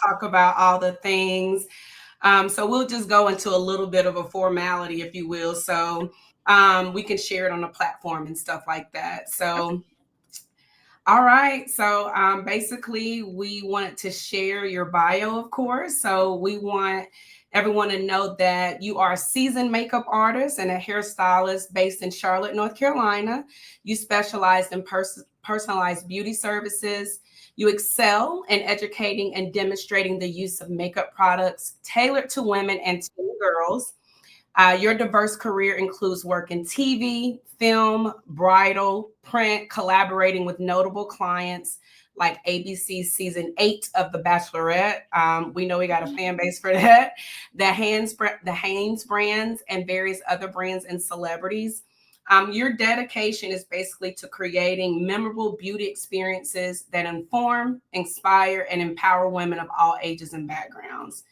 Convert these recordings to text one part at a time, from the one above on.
talk about all the things. So we'll just go into a little bit of a formality, if you will. So we can share it on the platform and stuff like that. Okay. So, all right. So basically, we wanted to share your bio, of course. So we want everyone to know that you are a seasoned makeup artist and a hairstylist based in Charlotte, North Carolina. You specialize in personalized beauty services. You excel in educating and demonstrating the use of makeup products tailored to women and teen girls. Your diverse career includes work in TV, film, bridal, print, collaborating with notable clients like ABC's season 8 of The Bachelorette. We know we got a fan base for that. The Hanes brands and various other brands and celebrities. Your dedication is basically to creating memorable beauty experiences that inform, inspire, and empower women of all ages and backgrounds.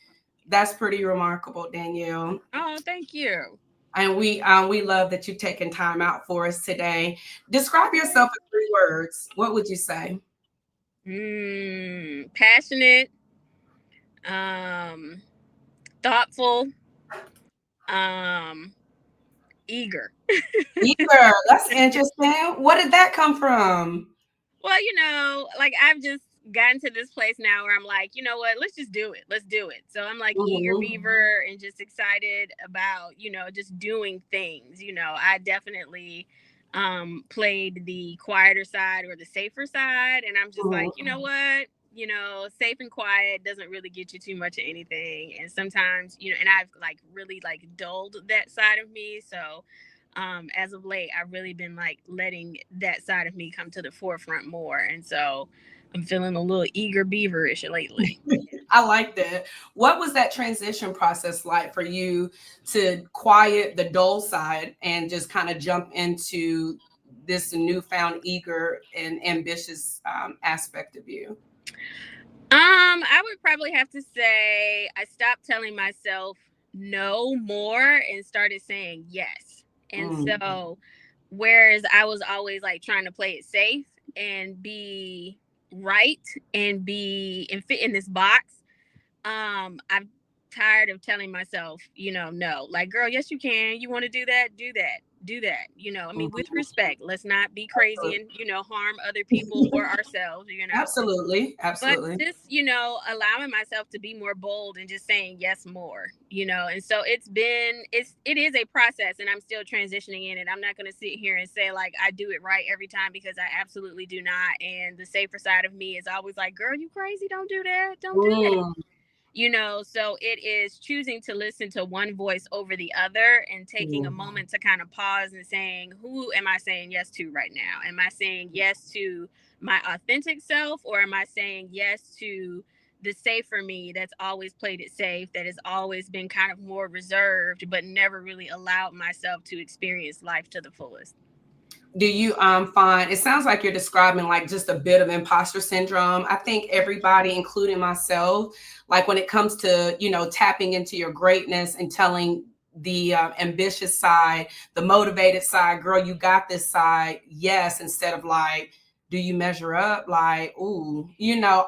That's pretty remarkable, Danielle. Oh, thank you. And we love that you've taken time out for us today. Describe yourself in 3 words. What would you say? Passionate, um, thoughtful, um, eager. Eager. That's interesting. What did that come from? Well, like I've just gotten to this place now where I'm like, you know what, let's just do it. Let's do it. So I'm like eager Mhm. beaver and just excited about, just doing things. I definitely played the quieter side or the safer side. And I'm just like, you know Mhm. what? Safe and quiet doesn't really get you too much of anything. And sometimes, and I've like really like dulled that side of me. So as of late, I've really been like letting that side of me come to the forefront more. And so I'm feeling a little eager beaverish lately. I like that. What was that transition process like for you to quiet the dull side and just kind of jump into this newfound eager and ambitious aspect of you? I would probably have to say I stopped telling myself no more and started saying yes. And Mm. so, whereas I was always like trying to play it safe and be right and be and fit in this box, I'm tired of telling myself, no. Like, girl, yes you can. You want to do that? Do that. Do that. I mean, with Mhm. respect. Let's not be crazy and, harm other people or ourselves. Absolutely, But absolutely. just, allowing myself to be more bold and just saying yes more. And so it is a process and I'm still transitioning in it. I'm not going to sit here and say like I do it right every time because I absolutely do not. And the safer side of me is always like, girl, you crazy. Don't do that. Don't do that. Mm, So it is choosing to listen to one voice over the other and taking a mm, moment to kind of pause and saying, who am I saying yes to right now? Am I saying yes to my authentic self, or am I saying yes to the safer me that's always played it safe, that has always been kind of more reserved, but never really allowed myself to experience life to the fullest? do you find it sounds like you're describing like just a bit of imposter syndrome? I think everybody, including myself, like when it comes to tapping into your greatness and telling the ambitious side, the motivated side, girl, you got this side, yes, instead of like, do you measure up? Like, ooh,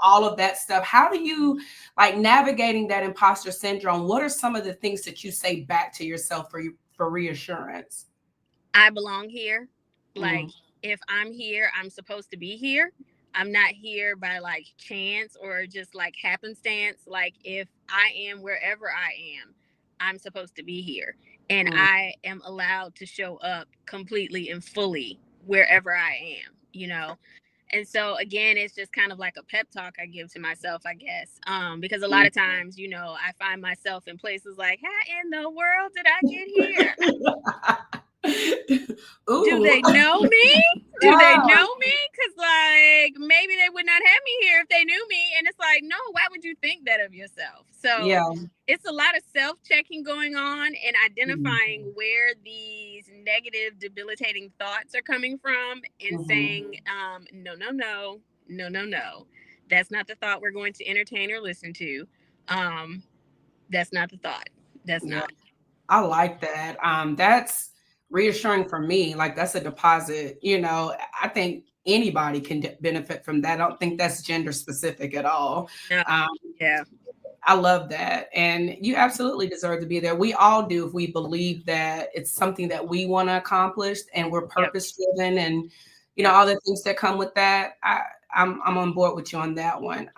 all of that stuff. How do you like navigating that imposter syndrome? What are some of the things that you say back to yourself for reassurance? I belong here. Like, Mm, if I'm here, I'm supposed to be here. I'm not here by like chance or just like happenstance. Like, if I am wherever I am, I'm supposed to be here. And mm. I am allowed to show up completely and fully wherever I am. And so again, it's just kind of like a pep talk I give to myself, I guess. Because a lot of times, I find myself in places like, how in the world did I get here? Do Ooh. they know me? Do they Yeah. know me? Because, like, maybe they would not have me here if they knew me. And it's like, no, why would you think that of yourself? So Yeah. it's a lot of self checking going on and identifying Mhm. where these negative, debilitating thoughts are coming from and saying, Mhm. no, no, no, no, no, no. That's not the thought we're going to entertain or listen to. Um, that's not the thought. That's Yeah. not. I like that. That's reassuring for me. Like that's a deposit. I think anybody can benefit from that. I don't think that's gender specific at all. No. Um, Yeah. I love that. And you absolutely deserve to be there. We all do if we believe that it's something that we want to accomplish and we're Yep. purpose driven and Yep. all the things that come with that. I'm on board with you on that one.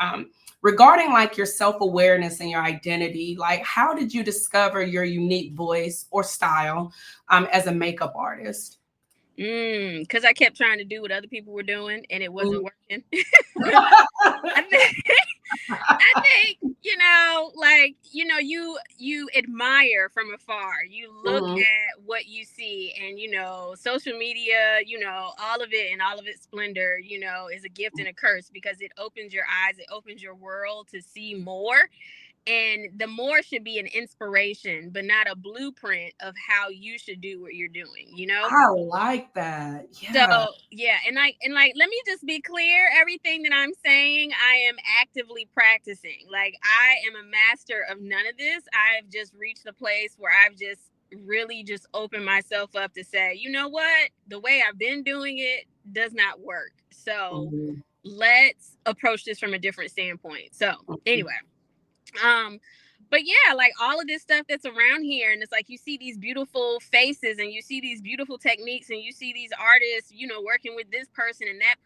Regarding like your self-awareness and your identity, like how did you discover your unique voice or style as a makeup artist? Because I kept trying to do what other people were doing and it wasn't Mhm. working. I think I think, like, you admire from afar. You look Mhm. at what you see, and social media, all of it and all of its splendor, is a gift and a curse because it opens your eyes, it opens your world to see more. And the more should be an inspiration, but not a blueprint of how you should do what you're doing. I like that. So Yeah. yeah, and let me just be clear, everything that I'm saying, I am actively practicing. Like, I am a master of none of this. I've just reached a place where I've just really just opened myself up to say, you know what? The way I've been doing it does not work. So Mhm. let's approach this from a different standpoint. So Mhm. anyway, um, but yeah, like all of this stuff that's around here, and it's like you see these beautiful faces and you see these beautiful techniques and you see these artists, working with this person and that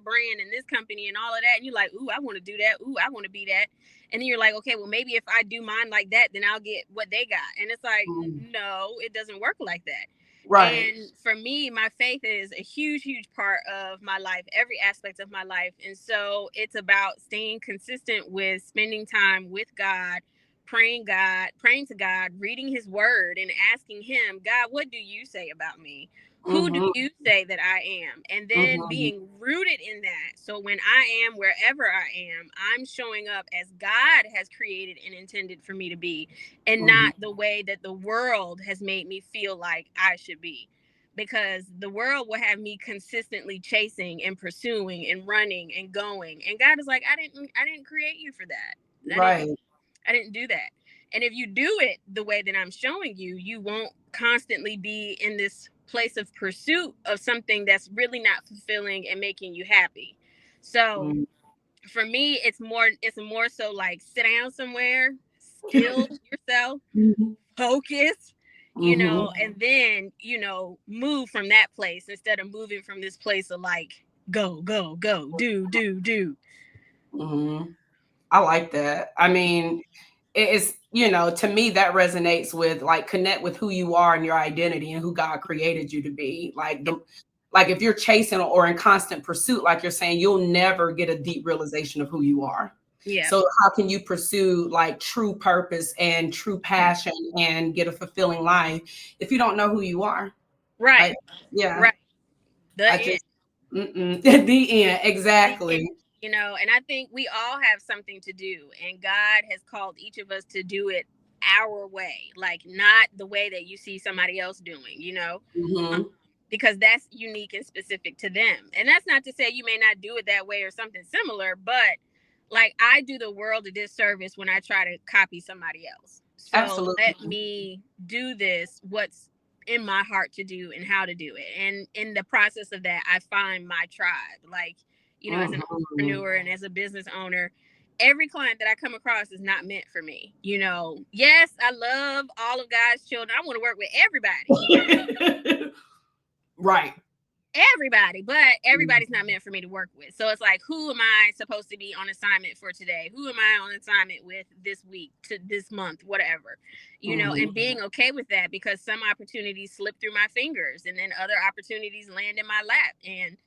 brand and this company and all of that. And you're like, ooh, I want to do that. Ooh, I want to be that. And then you're like, okay, well, maybe if I do mine like that, then I'll get what they got. And it's like, Mhm. no, it doesn't work like that. Right. And for me, my faith is a huge, huge part of my life, every aspect of my life. And so it's about staying consistent with spending time with praying to God, reading his word and asking him, God, what do you say about me? Who do Mhm. you say that I am? And then Mhm. being rooted in that. So when I am wherever I am, I'm showing up as God has created and intended for me to be, and Mhm. not the way that the world has made me feel like I should be. Because the world will have me consistently chasing and pursuing and running and going. And God is like, I didn't create you for that. I didn't Right. I didn't do that. And if you do it the way that I'm showing you, you won't constantly be in this place of pursuit of something that's really not fulfilling and making you happy. So Mhm. for me, it's more so like sit down somewhere, still yourself, Mhm. focus, Mhm. and then, move from that place instead of moving from this place of like go, go, go, do. Mhm. I like that. I mean, it's, to me that resonates with like connect with who you are and your identity and who God created you to be. Like if you're chasing or in constant pursuit, like you're saying, you'll never get a deep realization of who you are. Yeah. So how can you pursue like true purpose and true passion and get a fulfilling life if you don't know who you are? Right. Like, yeah, Right. The I end. just the end The end. exactly. And I think we all have something to do, and God has called each of us to do it our way, like not the way that you see somebody else doing. Um, Hmm. because that's unique and specific to them. And that's not to say you may not do it that way or something similar, but like I do the world a disservice when I try to copy somebody else. So let Absolutely. me do what's in my heart to do and how to do it. And in the process of that, I find my tribe. Like, as an Mhm. entrepreneur and as a business owner, every client that I come across is not meant for me. Yes, I love all of God's children. I want to work with Right. everybody, but Mhm. everybody's not meant for me to work with. So it's like, who am I supposed to be on assignment for today? Who am I on assignment with this week to this month, whatever, Mhm. and being okay with that, because some opportunities slip through my fingers and then other opportunities land in my lap. And,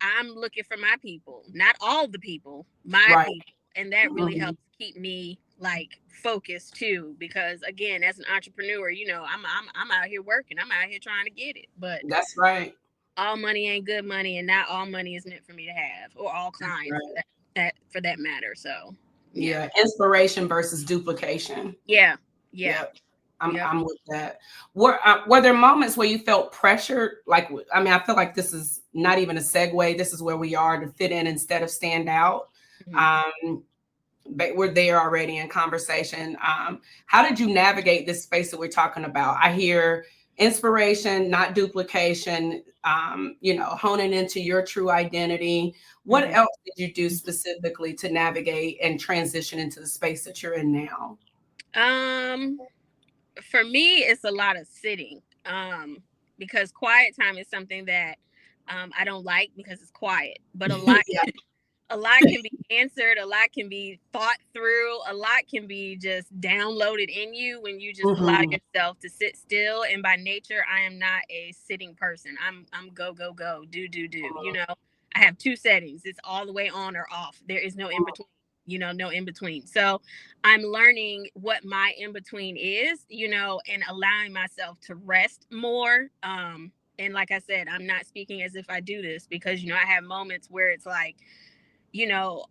I'm looking for my people, not all the people, my Right. people. And that really Mhm. helps keep me like focused too, because again, as an entrepreneur, I'm out here working, I'm out here trying to get it, but That's right. all money ain't good money, and not all money is meant for me to have, or all That's clients right. for that matter. So yeah. Yeah, inspiration versus duplication. Yeah. Yeah. Yep. I'm Yep. I'm with that. Were there moments where you felt pressured? Like, I mean, I feel like this is not even a segue. This is where we are to fit in instead of stand out. Mhm. Um, but we're there already in conversation. How did you navigate this space that we're talking about? I hear inspiration, not duplication, honing into your true identity. What Mhm. else did you do specifically to navigate and transition into the space that you're in now? Um, for me, it's a lot of sitting. Because quiet time is something that I don't like because it's quiet, but a lot Yeah. a lot can be answered, a lot can be thought through, a lot can be just downloaded in you when you just allow Mhm. yourself to sit still. And by nature, I am not a sitting person. I'm go go go, do. I have two settings. It's all the way on or off. There is no in between. No in between. So I'm learning what my in between is, and allowing myself to rest more. And like I said, I'm not speaking as if I do this because I have moments where it's like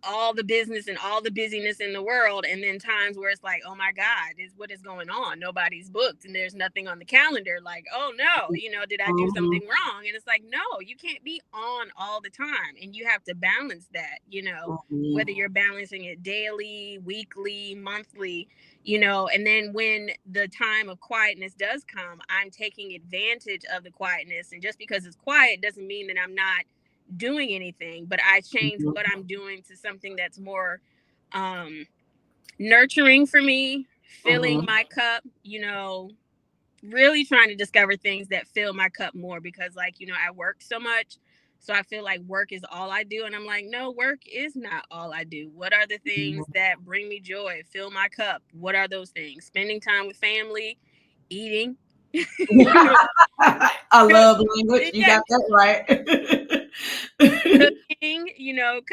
all the business and all the busyness in the world. And then times where it's like, oh my God, what is going on? Nobody's booked and there's nothing on the calendar. Like, oh no, did I do Mhm. something wrong? And it's like, no, you can't be on all the time. And you have to balance that, Mhm. whether you're balancing it daily, weekly, monthly, and then when the time of quietness does come, I'm taking advantage of the quietness. And just because it's quiet doesn't mean that I'm not doing anything, but I change Mhm. what I'm doing to something that's more um nurturing for me, filling Mhm. my cup, really trying to discover things that fill my cup more because I work so much. So I feel like work is all I do. And I'm like, no, work is not all I do. What are the things that bring me joy, fill my cup? What are those things? Spending time with family, eating, you I know, love language. You yeah, got that right. cooking,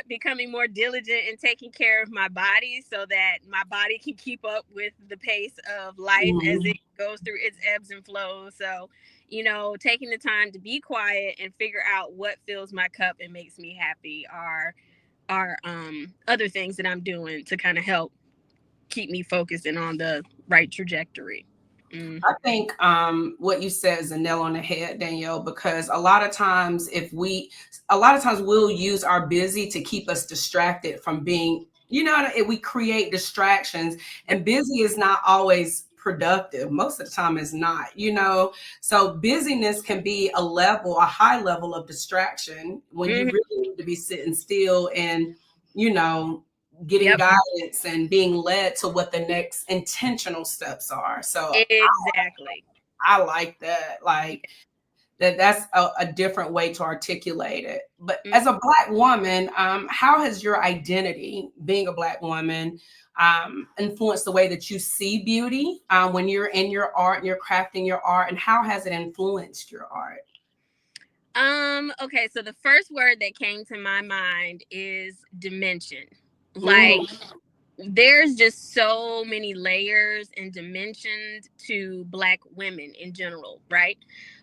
becoming more diligent in taking care of my body so that my body can keep up with the pace of life as Mhm. it goes through its ebbs and flows. So, taking the time to be quiet and figure out what fills my cup and makes me happy are other things that I'm doing to kind of help keep me focused and on the right trajectory. Mm. I think what you said is a nail on the head, Danielle, because a lot of times we'll use our busy to keep us distracted from being, we create distractions, Yep. and busy is not always productive. Most of the time it's not. So busyness can be a high level of distraction when you Hmm. really need to be sitting still and, you know, getting Yep. guidance and being led to what the next intentional steps are. So Exactly. I like that. Like that's a different way to articulate it. But Mm. as a Black woman, how has your identity, being a Black woman, influenced the way that you see beauty when you're in your art and you're crafting your art? And how has it influenced your art? Okay, so the first word that came to my mind is dimension. Like Mm, there's just so many layers and dimensions to Black women in general, right?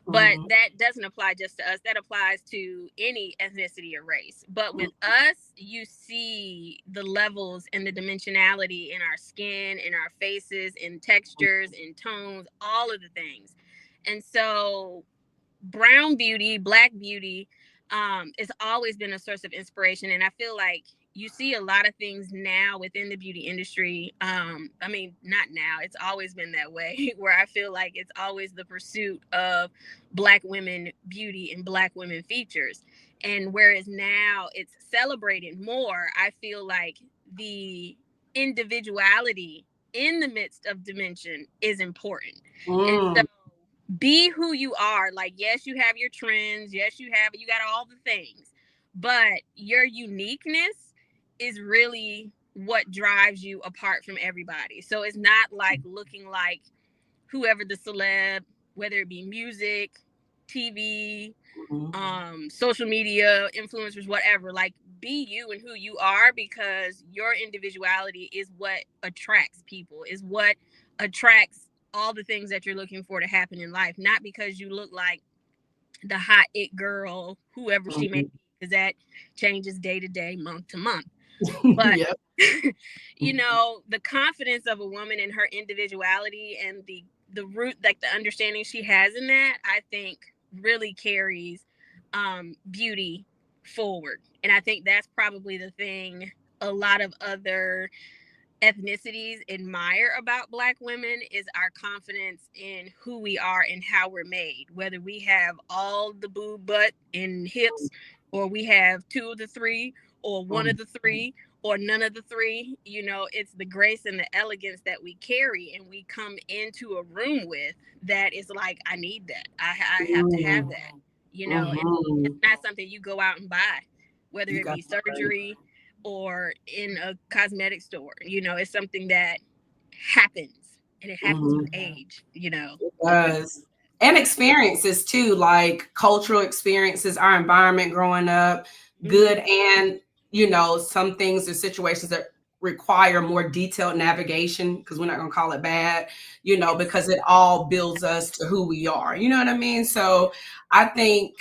But mm, that doesn't apply just to us, that applies to any ethnicity or race. But with us, you see the levels and the dimensionality in our skin, in our faces, in textures, in tones, all of the things. And so brown beauty, Black beauty, it's always been a source of inspiration. And I feel like you see a lot of things now within the beauty industry. I mean, not now, it's always been that way, where I feel like it's always the pursuit of Black women beauty and Black women features. And whereas now it's celebrated more, I feel like the individuality in the midst of dimension is important. And so mm, be who you are. Like, yes, you have your trends. Yes, you got all the things, but your uniqueness is really what drives you apart from everybody. So it's not like looking like whoever the celeb, whether it be music, TV, mm, social media, influencers, whatever. Like, be you and who you are, because your individuality is what attracts people, is what attracts all the things that you're looking for to happen in life. Not because you look like the hot it girl, whoever she may mm. be, because that changes day to day, month to month. But Yep. the confidence of a woman in her individuality and the root, like the understanding she has in that, I think really carries beauty forward. And I think that's probably the thing a lot of other ethnicities admire about Black women is our confidence in who we are and how we're made, whether we have all the boob, butt, and hips, or we have two of the three, or one of the three, or none of the three. It's the grace and the elegance that we carry and we come into a room with that is like, I need that. I have to have that. And it's not something you go out and buy, whether You it got be that right. surgery or in a cosmetic store. It's something that happens, and it happens with age. It does. And experiences too, like cultural experiences, our environment growing up, good Mm-hmm. and, some things or situations that require more detailed navigation, because we're not going to call it bad, Yes. because it all builds us to who we are. You know what I mean? So I think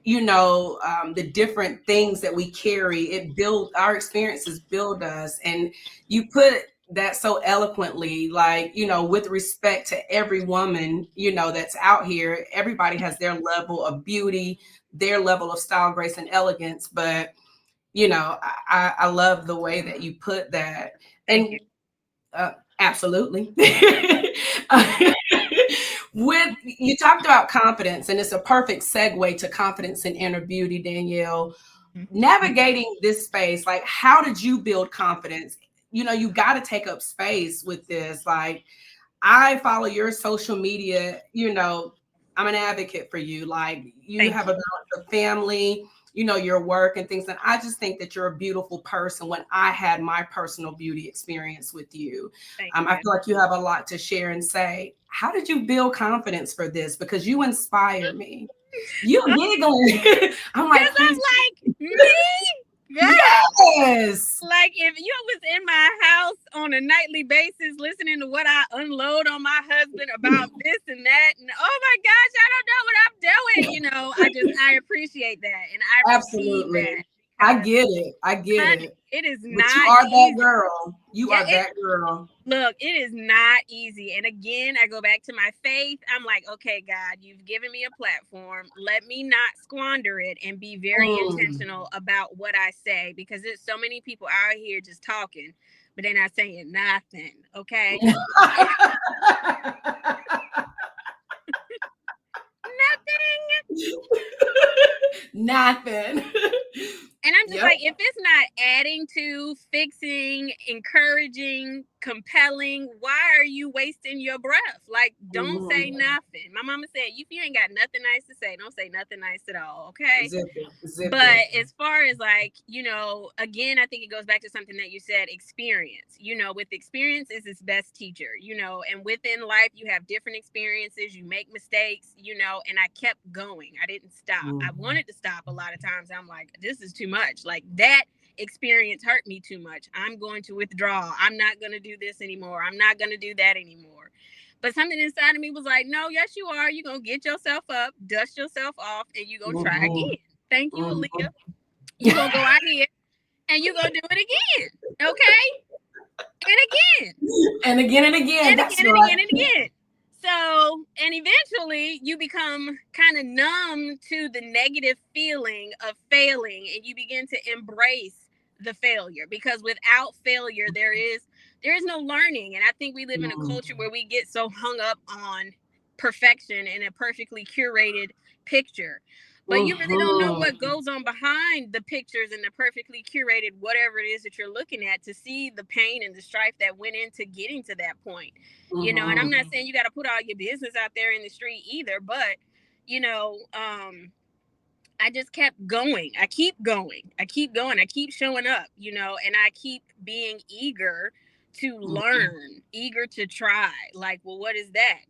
the different things that we carry, it build our experiences, build us. And you put that so eloquently, like, with respect to every woman, that's out here. Everybody has their level of beauty, their level of style, grace, and elegance. But I love the way that you put that. Thank you. And absolutely. With you talked about confidence, and it's a perfect segue to confidence and inner beauty, Danielle. Mhm. Navigating this space, like, how did you build confidence? You got to take up space with this. Like, I follow your social media, I'm an advocate for you. Like, you Thank have you. a balance of family, your work and things. And I just think that you're a beautiful person when I had my personal beauty experience with you. Thank I you. feel like you have a lot to share and say. How did you build confidence for this? Because you inspire me. You giggling. I'm like, Because I'm please. like, me? Girl. Yes. Like, if you was in my house on a nightly basis listening to what I unload on my husband about this and that, and oh my gosh, I don't know what I'm doing. I appreciate that and I receive Absolutely. that I because, get it. I get honey, it. it is But you not are that easy. girl. You Yeah, are that girl. look, it is not easy. And again, I go back to my faith. I'm like, okay, God, you've given me a platform. Let me not squander it and be very Mm. intentional about what I say because there's so many people out here just talking, but they're not saying nothing. Okay. Nothing. Nothing. And I'm just Yep. like, if it's not adding to, fixing, encouraging, compelling, why are you wasting your breath? Like, don't say Mhm. nothing. My mama said, if you ain't got nothing nice to say, don't say nothing nice at all. Okay. Zip it. Zip But it. as far as like, again, I think it goes back to something that you said, experience. With experience is its best teacher, and within life you have different experiences, you make mistakes, and I kept going. I didn't stop. I Mhm. wanted to stop a lot of times. I'm like, this is too much. Like that experience hurt me too much. I'm going to withdraw. I'm not going to do this anymore. I'm not going to do that anymore. But something inside of me was like, no, yes, you are. You're going to get yourself up, dust yourself off, and you're going to try Mhm. again. Thank you, Mhm. Aaliyah. You're going to go out here and you're going to do it again. Okay? And again, And again and again. and That's again, and right. again, and again. So, and eventually you become kind of numb to the negative feeling of failing and you begin to embrace the failure because without failure there is no learning. And I think we live in a Mhm. culture where we get so hung up on perfection and a perfectly curated picture, but you really don't know Mhm. what goes on behind the pictures and the perfectly curated whatever it is that you're looking at to see the pain and the strife that went into getting to that point. And I'm Mhm. not saying you got to put all your business out there in the street either, but you know um I just kept going. I keep going. I keep going. I keep showing up, and I keep being eager to Mhm. learn, eager to try. Like, well, what is that?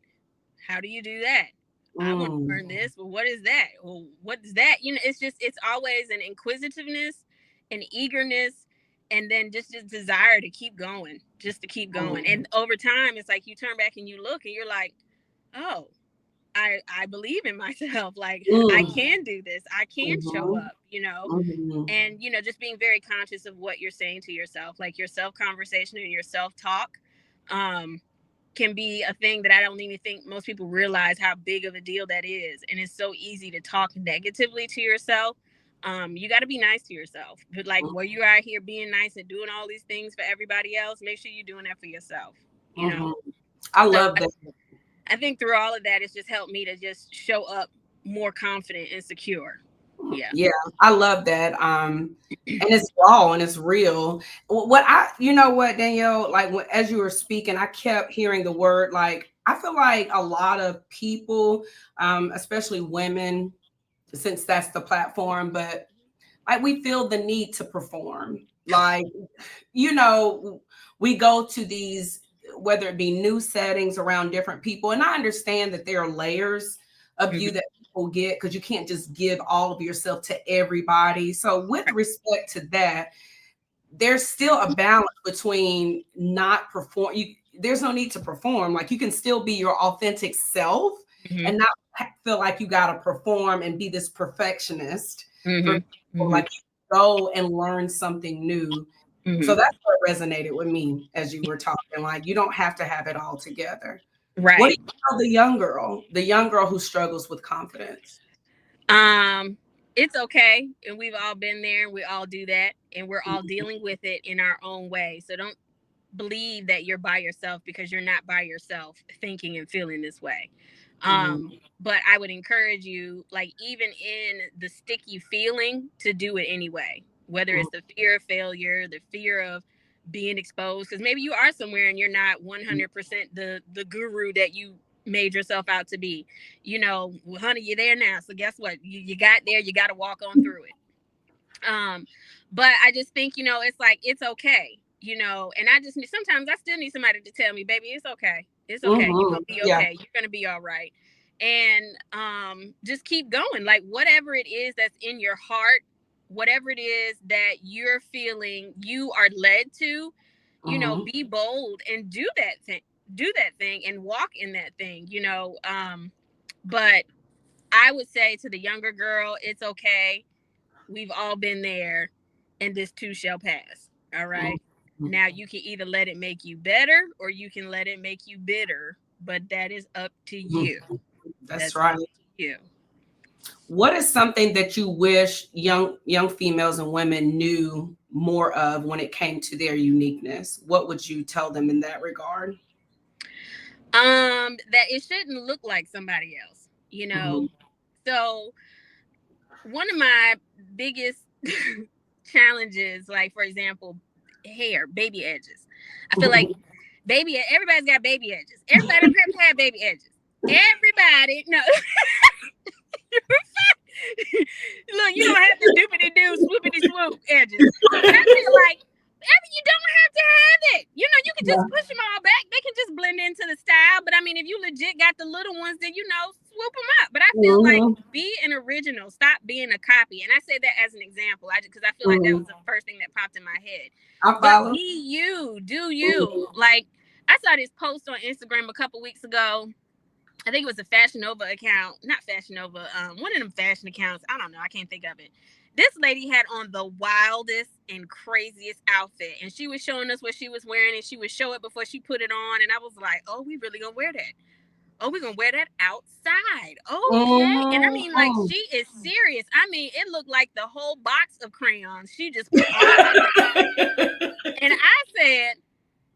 How do you do that? I want to Mm. learn this. Well, what is that? Well, what is that? It's always an inquisitiveness, an eagerness, and then just a desire to keep going, just to keep going. Mm. And over time, it's like you turn back and you look and you're like, oh, I believe in myself. Like I Mm. can do this. I can show Mhm. up. Mhm. And just being very conscious of what you're saying to yourself, like your self conversation and your self talk. Um, can be a thing that I don't even think most people realize how big of a deal that is. And it's so easy to talk negatively to yourself. You got to be nice to yourself. But like where you out here being nice and doing all these things for everybody else, make sure you're doing that for yourself. You know. I So love that. I think through all of that, it's just helped me to just show up more confident and secure. Yeah. Yeah, I love that. And it's raw and it's real. What I, you know what, Danielle, like as you were speaking, I kept hearing the word, like, I feel like a lot of people, especially women, since that's the platform, but like we feel the need to perform. Like, you know, we go to these, whether it be new settings around different people. And I understand that there are layers of you that people get because you can't just give all of yourself to everybody. So, with respect to that, there's still a balance between not perform. There's no need to perform. Like, you can still be your authentic self Mm-hmm. and not feel like you got to perform and be this perfectionist for Mm-hmm. people. Mm-hmm. Like, you go and learn something new. So Mm-hmm. that's what resonated with me as you were talking. Like, you don't have to have it all together. What do Right. you tell the young girl who struggles with confidence? Um, it's okay, and we've all been there, and we all do that, and we're all dealing with it in our own way. So don't believe that you're by yourself because you're not by yourself thinking and feeling this way. Mhm, But I would encourage you, like, even in the sticky feeling, to do it anyway, whether mhm, it's the fear of failure, the fear of being exposed, because maybe you are somewhere and you're not 100% the guru that you made yourself out to be. You know, well, honey, you're there now. So guess what? You got there, you got to walk on through it. um but I just think, it's like, it's okay, and I just need, sometimes I still need somebody to tell me, baby, it's okay, it's okay, you're gonna mhm. be Yeah. okay, you're gonna be all right. And just keep going, like, whatever it is that's in your heart, whatever it is that you're feeling you are led to, Mhm, be bold and do that thing and walk in that thing. But I would say to the younger girl, it's okay. We've all been there, and this too shall pass. All right. mhm. Now you can either let it make you better or you can let it make you bitter, but that is up to Mhm. you. That's That's right. up to you. What is something that you wish young females and women knew more of when it came to their uniqueness? What would you tell them in that regard? That it shouldn't look like somebody else, you know. Mhm, So one of my biggest challenges, like for example, hair, baby edges. I feel like everybody's got baby edges. Everybody don't have to have baby edges. Everybody, no. Look, you don't have to doopity doo, swoopity swoop edges. But I feel like, you don't have to have it. You can just push them all back. They can just blend into the style. But I mean, if you legit got the little ones, then swoop them up. But I feel like, mhm, be an original. Stop being a copy. And I say that as an example, because I feel like that was mhm. the first thing that popped in my head. I But follow. be you, do you. Mhm, Like, I saw this post on Instagram a couple weeks ago. I think it was a Fashion Nova account, not Fashion Nova, one of them fashion accounts. I don't know. I can't think of it. This lady had on the wildest and craziest outfit, and she was showing us what she was wearing, and she would show it before she put it on. And I was like, "Oh, we really gonna wear that? Oh, we gonna wear that outside? Okay." And I mhm, mean, like, mm. she is serious. I mean, it looked like the whole box of crayons she just put all over it. And I said,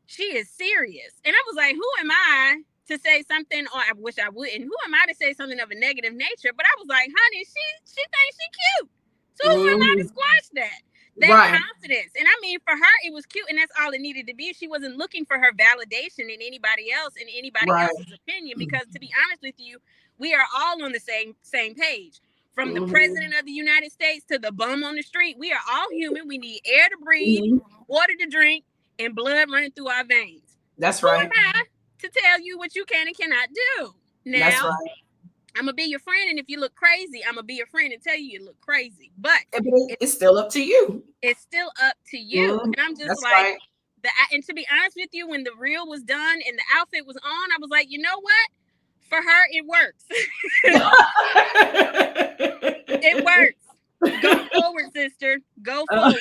she is serious. And I was like, who am I to say something, or I wish I wouldn't. Who am I to say something of a negative nature? But I was like, honey, she thinks she cute. So who am I to Mhm. squash that? That Right. confidence. And I mean, for her, it was cute, and that's all it needed to be. She wasn't looking for her validation in anybody else and anybody Right. else's opinion. Because to be honest with you, we are all on the same page. From the Mhm, president of the United States to the bum on the street, we are all human. We need air to breathe, mhm. water to drink, and blood running through our veins. That's Who am right. I to tell you what you can and cannot do? That's Now, right. I'm gonna be your friend, and if you look crazy, I'm gonna be your friend and tell you look crazy. But But it, it's still up to you. it's still up to you. Mhm. And I'm just That's like, right. and to be honest with you, when the reel was done and the outfit was on, I was like, you know what? For her, it works. It works. Go forward, sister. Go forward.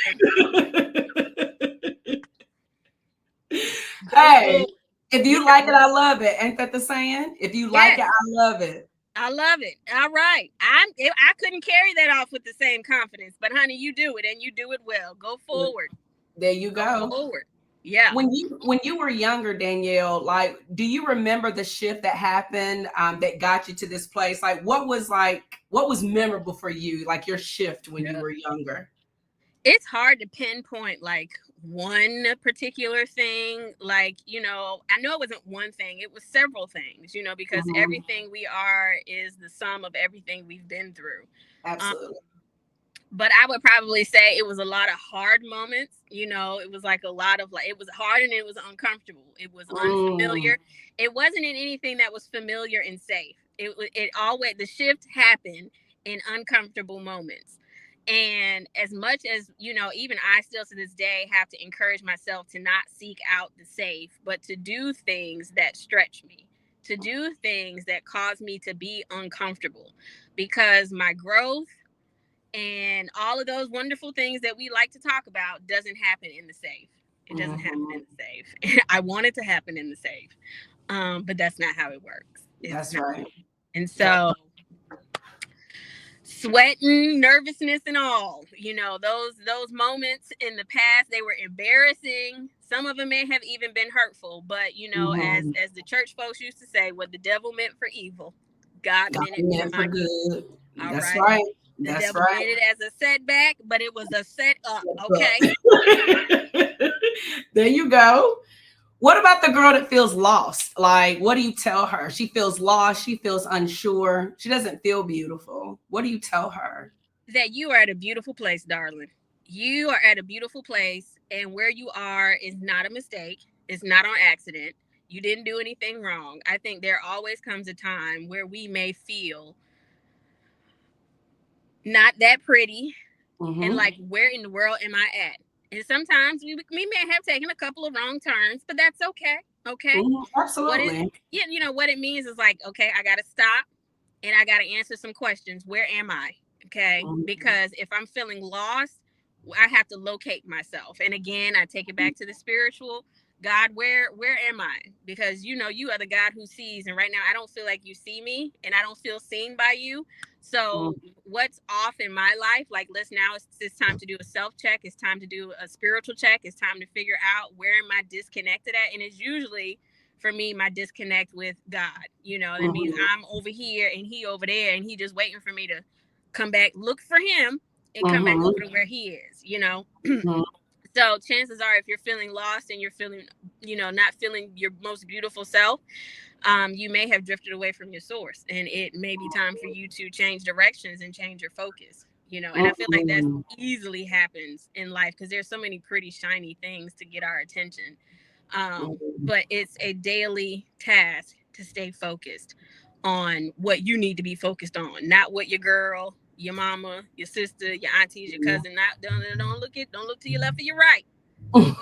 Go Hey, forward. if Yeah. you like it, I love it. Ain't that the saying? If you like it, Yes. I love it. I love it. All right. I couldn't carry that off with the same confidence, but honey, you do it and you do it well. Go forward. There you Go go. forward. Yeah. When you were younger, Danielle, like, do you remember the shift that happened, that got you to this place? What was memorable for you, like your shift when you Yeah. were younger? It's hard to pinpoint like one particular thing. Like, I know it wasn't one thing, it was several things, because Mhm. everything we are is the sum of everything we've been through. Um, Absolutely. but I would probably say it was a lot of hard moments. It was like a lot of like, it was hard and it was uncomfortable. It was Mm, unfamiliar. It wasn't in anything that was familiar and safe. It always, the shift happened in uncomfortable moments. And as much as, even I still to this day have to encourage myself to not seek out the safe, but to do things that stretch me, to do things that cause me to be uncomfortable, because my growth and all of those wonderful things that we like to talk about doesn't happen in the safe. It doesn't happen in mhm. the safe. I want it to happen in the safe, but that's not how it works. It's That's not. right. And That, so, sweating, nervousness, and all, those moments in the past, they were embarrassing. Some of them may have even been hurtful, but mhm. as the church folks used to say, what the devil meant for evil, God God meant it for meant for my good. good. All That's right. right. The That's devil right. meant it as a setback, but it was a set up. But Okay. there you go. What about the girl that feels lost? Like, what do you tell her? She feels lost. She feels unsure. She doesn't feel beautiful. What do you tell her? That you are at a beautiful place, darling. You are at a beautiful place, and where you are is not a mistake. It's not on accident. You didn't do anything wrong. I think there always comes a time where we may feel not that pretty and Mm-hmm. like, where in the world am I at? And sometimes we may have taken a couple of wrong turns, but that's okay. Okay. Hmm. What it, Absolutely. yeah, what it means is like, okay, I got to stop and I got to answer some questions. Where am I? Okay. Mhm. Because if I'm feeling lost, I have to locate myself. And again, I take it back to the spiritual. God, where am I? Because you are the God who sees, and right now I don't feel like you see me, and I don't feel seen by you. So what's off in my life? Like, let's now, it's time to do a self check. It's time to do a spiritual check. It's time to figure out where am I disconnected at, and it's usually for me my disconnect with God. That means Mhm. I'm over here and he over there, and he just waiting for me to come back, look for him, and come back over Mhm. to where he is. Mhm. So chances are, if you're feeling lost and you're feeling, not feeling your most beautiful self, you may have drifted away from your source, and it may be time for you to change directions and change your focus. And I feel like that Mhm. easily happens in life because there's so many pretty shiny things to get our attention. Mhm. But it's a daily task to stay focused on what you need to be focused on, not what your girl, your mama, your sister, your aunties, your cousin. Not don't look to your left or your right. Put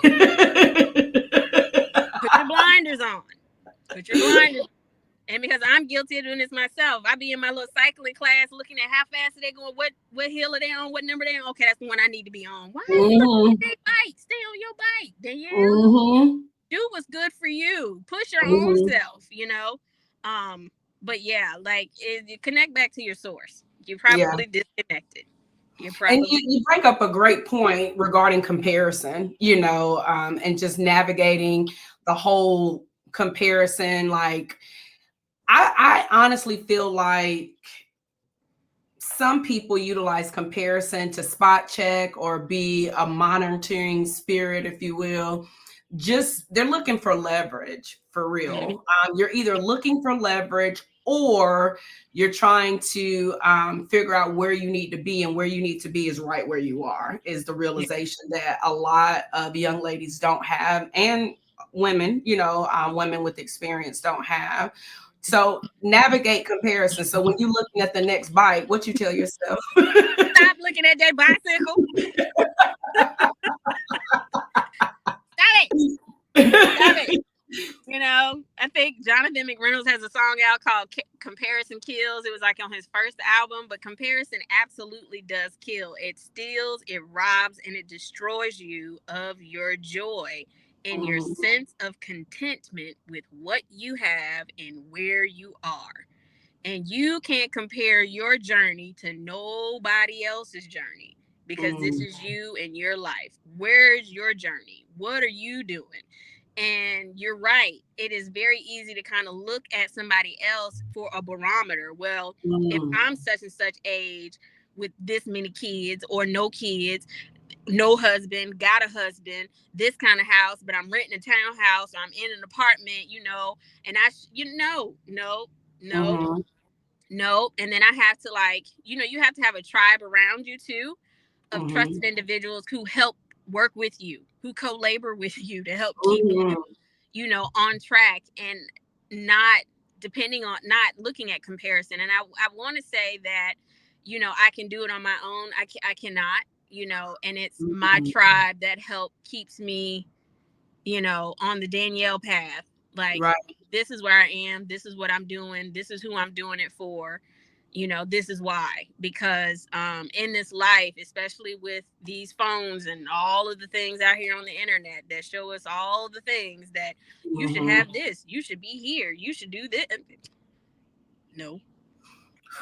your blinders on. Put your blinders. And because I'm guilty of doing this myself, I be in my little cycling class looking at how fast are they going, what hill are they on, what number they on. Okay, that's the one I need to be on. Why are you looking at Mhm. their bike? Stay on your bike, Danielle. Mhm. Do what's good for you. Push your own Mhm. self. Um, but yeah, like you connect back to your source. You're Yeah. probably disconnected. You're And probably you bring up a great point regarding comparison, and just navigating the whole comparison. Like, I honestly feel like some people utilize comparison to spot check or be a monitoring spirit, if you will. Just they're looking for leverage for Mhm. real. You're either looking for leverage or you're trying to figure out where you need to be, and where you need to be is right where you are, is the Yeah. realization that a lot of young ladies don't have, and women, women with experience don't have. So navigate comparison. So when you're looking at the next bike, what you tell yourself? Stop looking at that bicycle. Stop it. Stop it. I think Jonathan McReynolds has a song out called Comparison Kills. It was like on his first album, but comparison absolutely does kill. It steals, it robs, and it destroys you of your joy and your Mhm. sense of contentment with what you have and where you are. And you can't compare your journey to nobody else's journey, because this Mm, is you and your life. Where's your journey? What are you doing? And you're right. It is very easy to kind of look at somebody else for a barometer. Well, if mm, I'm such and such age with this many kids or no kids, no husband, got a husband, this kind of house, but I'm renting a townhouse, or I'm in an apartment, and no, mhm, no. And then I have to, like, you have to have a tribe around you too, of mhm, trusted individuals who help work with you, who co-labor with you to help keep you, mhm, on track, and not not looking at comparison. And I want to say that, I can do it on my own. I cannot, and it's my mhm. tribe that help keeps me, on the Danielle path. Like, Right. this is where I am. This is what I'm doing. This is who I'm doing it for. This is why. Because in this life, especially with these phones and all of the things out here on the internet that show us all the things that you should Mhm. have this, you should be here, you should do this. No,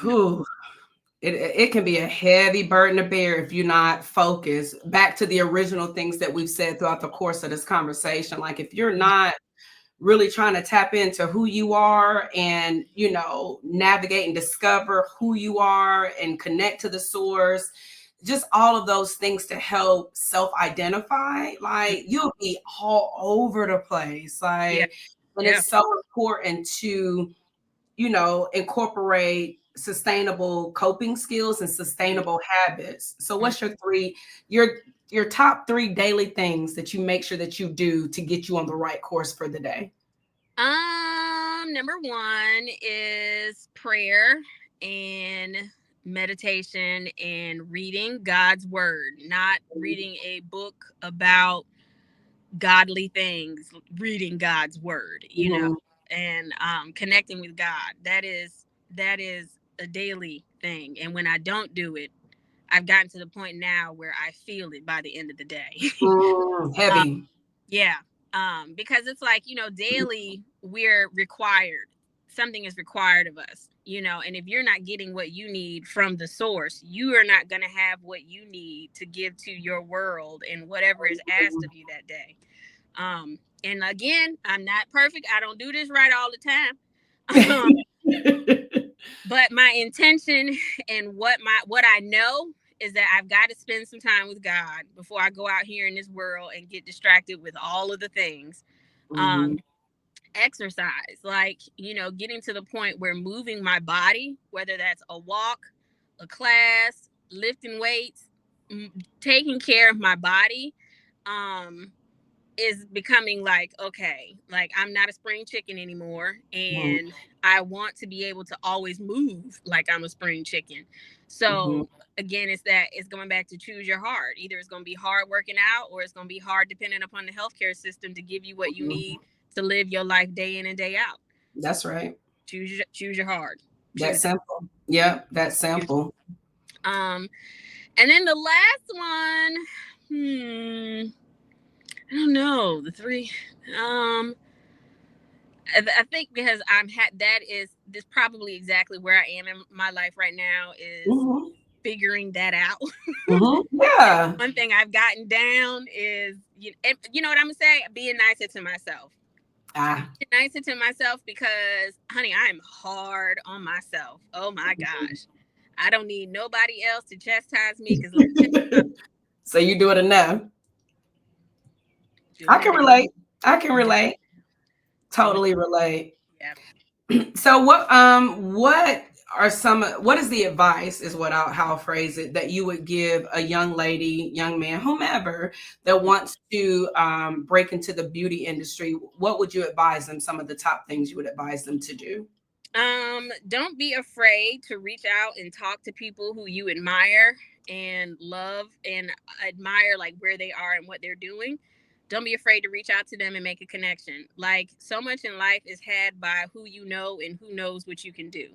no. Whew. It can be a heavy burden to bear if you're not focused. Back to the original things that we've said throughout the course of this conversation. Like if you're not really trying to tap into who you are and, navigate and discover who you are and connect to the source, just all of those things to help self-identify, like you'll be all over the place. Yeah, Like, and yeah. it's so important to incorporate sustainable coping skills and sustainable habits. So what's your top 3 daily things that you make sure that you do to get you on the right course for the day? Number one is prayer and meditation and reading God's word, not reading a book about godly things, reading God's word, Mhm, and connecting with God. That is a daily thing. And when I don't do it, I've gotten to the point now where I feel it by the end of the day. um, heavy. yeah. Because it's like, daily we're required. Something is required of us, and if you're not getting what you need from the source, you are not going to have what you need to give to your world and whatever is asked of you that day. And again, I'm not perfect. I don't do this right all the time. But my intention and what I know is that I've got to spend some time with God before I go out here in this world and get distracted with all of the things. Mhm, Um, Exercise, like, getting to the point where moving my body, whether that's a walk, a class, lifting weights, taking care of my body, um, is becoming like, okay, like I'm not a spring chicken anymore, mhm, and I want to be able to always move like I'm a spring chicken. mhm, So again, it's going back to choose your heart. Either it's going to be hard working out, or it's going to be hard depending upon the healthcare system to give you what you mhm. need to live your life day in and day out. That's right. Choose your heart. That Choose it. simple. Yep, that simple. um and then the last one, I don't know, the three. I think because that is this probably exactly where I am in my life right now, is Mhm, figuring that out. mhm. And Yeah. one thing I've gotten down is, you know what I'm gonna say, being nicer to myself. Ah. Being nicer to myself, because honey, I am hard on myself. Oh my gosh, I don't need nobody else to chastise me, because let me tell So you do it enough. you, I doing can it, relate. I can doing, relate. doing, Totally relate. yeah. So what is the advice is how I'll phrase it that you would give a young lady, young man, whomever that wants to break into the beauty industry? What would you advise them? Some of the top things you would advise them to do? Don't be afraid to reach out and talk to people who you admire and love and admire, like where they are and what they're doing. Don't be afraid to reach out to them and make a connection. Like, so much in life is had by who you know and who knows what you can do.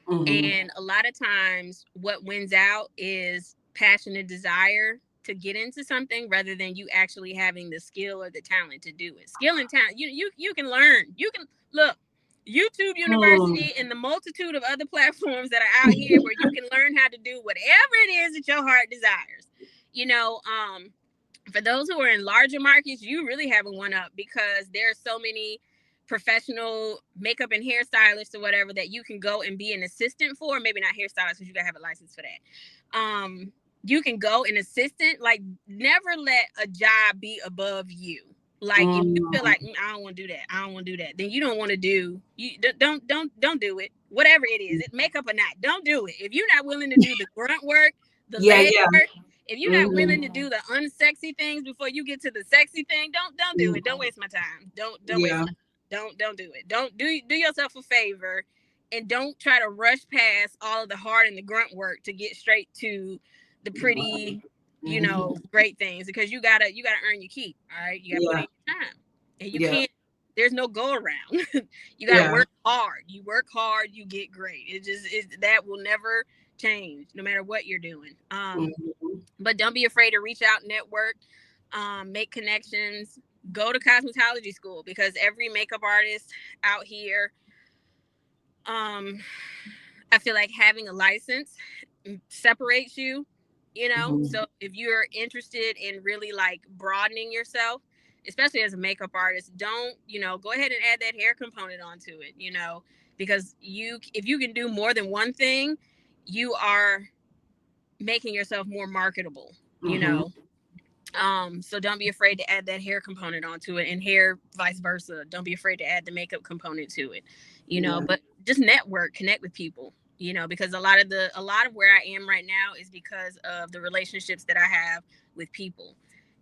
Hmm. And a lot of times what wins out is passionate desire to get into something, rather than you actually having the skill or the talent to do it. Skill and talent, you can learn. You can look. YouTube Mm. University and the multitude of other platforms that are out here where you can learn how to do whatever it is that your heart desires. You know, for those who are in larger markets, you really have a one up because there are so many professional makeup and hairstylists or whatever that you can go and be an assistant for. Maybe not hairstylist because you gotta have a license for that. You can go an assistant. Like, never let a job be above you. Like, if you feel like I don't want to do that, I don't want to do that, then you don't want to do you don't do it. Whatever it is, it makeup or not, don't do it. If you're not willing to do the grunt work, the Yeah, leg yeah. work, if you're not Mm-hmm. willing to do the unsexy things before you get to the sexy thing, don't do it. Don't waste my time. Don't waste Yeah. my don't do it. Don't do yourself a favor and don't try to rush past all of the hard and the grunt work to get straight to the pretty, Mm-hmm. great things, because you gotta earn your keep. All right. You gotta put Yeah. in your time. And you Yeah. can't there's no go around. You gotta Yeah. work hard. You work hard, you get great. That will never change no matter what you're doing. Mm-hmm. But don't be afraid to reach out, network, make connections, go to cosmetology school, because every makeup artist out here, um, I feel like having a license separates you, Mm-hmm. So if you're interested in really like broadening yourself, especially as a makeup artist, don't, go ahead and add that hair component onto it, because if you can do more than one thing, you are making yourself more marketable, you Mm-hmm. know. So don't be afraid to add that hair component onto it, and hair vice versa. Don't be afraid to add the makeup component to it, Yeah. but just network, connect with people, because a lot of where I am right now is because of the relationships that I have with people,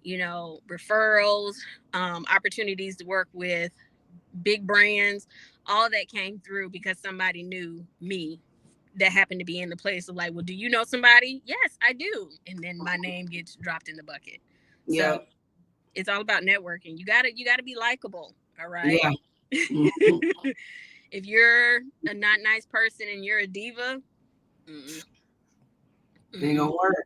referrals, opportunities to work with big brands, all that came through because somebody knew me that happened to be in the place of like, well, do you know somebody? Yes, I do. And then my name gets dropped in the bucket. So Yeah. it's all about networking. You gotta be likable. All right. Yeah. Mm-hmm. If you're a not nice person and you're a diva, mm-mm, Ain't gonna mm-mm, work.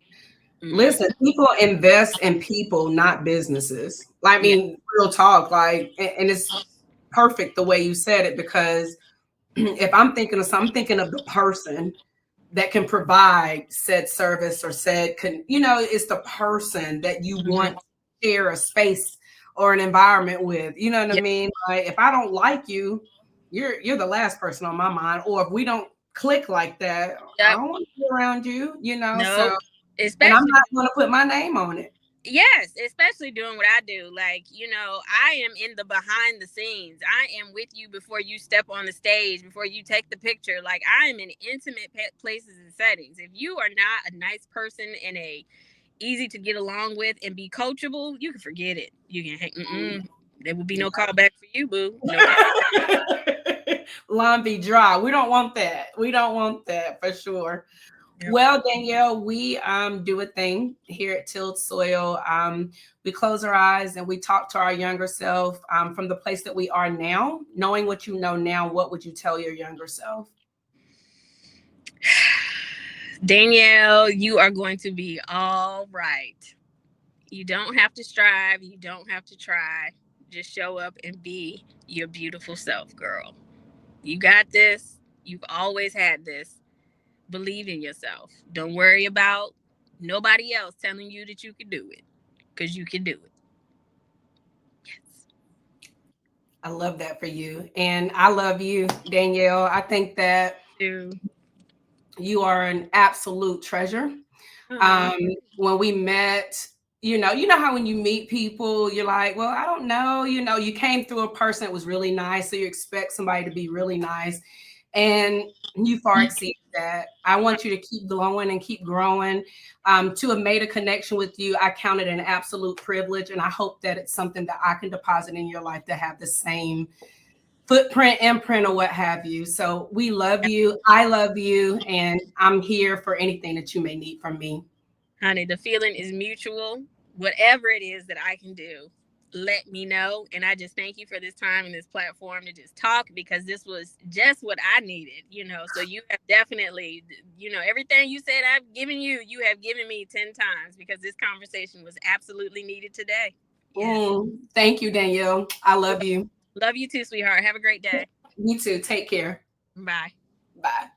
mm-mm. Listen, people invest in people, not businesses. Like, I Yeah. mean, real talk. Like, and it's perfect the way you said it, because if I'm thinking of something, I'm thinking of the person that can provide said service or said can, it's the person that you Mm-hmm. want to share a space or an environment with. You know what I Yep. mean? Like, if I don't like you, you're the last person on my mind. Or if we don't click like that, I Yep. don't want to be around you. So, Nope. and I'm Especially not going to put my name on it. Yes, especially doing what I do. Like, I am in the behind the scenes. I am with you before you step on the stage, before you take the picture. Like, I am in intimate places and settings. If you are not a nice person and a easy to get along with and be coachable, you can forget it. You can there will be no call back for you, boo. No call. Lawn be dry. We don't want that. We don't want that for sure. Yep. Well, Danielle, we do a thing here at Tilled Soil. We close our eyes and we talk to our younger self from the place that we are now. Knowing what you know now, what would you tell your younger self? Danielle, you are going to be all right. You don't have to strive. You don't have to try. Just show up and be your beautiful self, girl. You got this. You've always had this. Believe in yourself. Don't worry about nobody else telling you that you can do it, because you can do it. Yes. I love that for you. And I love you, Danielle. I think that Do. you are an absolute treasure. Oh, Um, when we met, you know how when you meet people, you're like, well, I don't know, you came through a person that was really nice, so you expect somebody to be really nice, and you far exceeded that. I want you to keep glowing and keep growing. To have made a connection with you, I count it an absolute privilege, and I hope that it's something that I can deposit in your life to have the same footprint, imprint, or what have you. So we love you. I love you. And I'm here for anything that you may need from me. honey, the feeling is mutual. Whatever it is that I can do, let me know. And I just thank you for this time and this platform to just talk, because this was just what I needed. So you have definitely, everything you said I've given you, you have given me 10 times, because this conversation was absolutely needed today. Yes. Thank you, Danielle. I love you. Love you too, sweetheart. Have a great day. You too. Take care. Bye. Bye.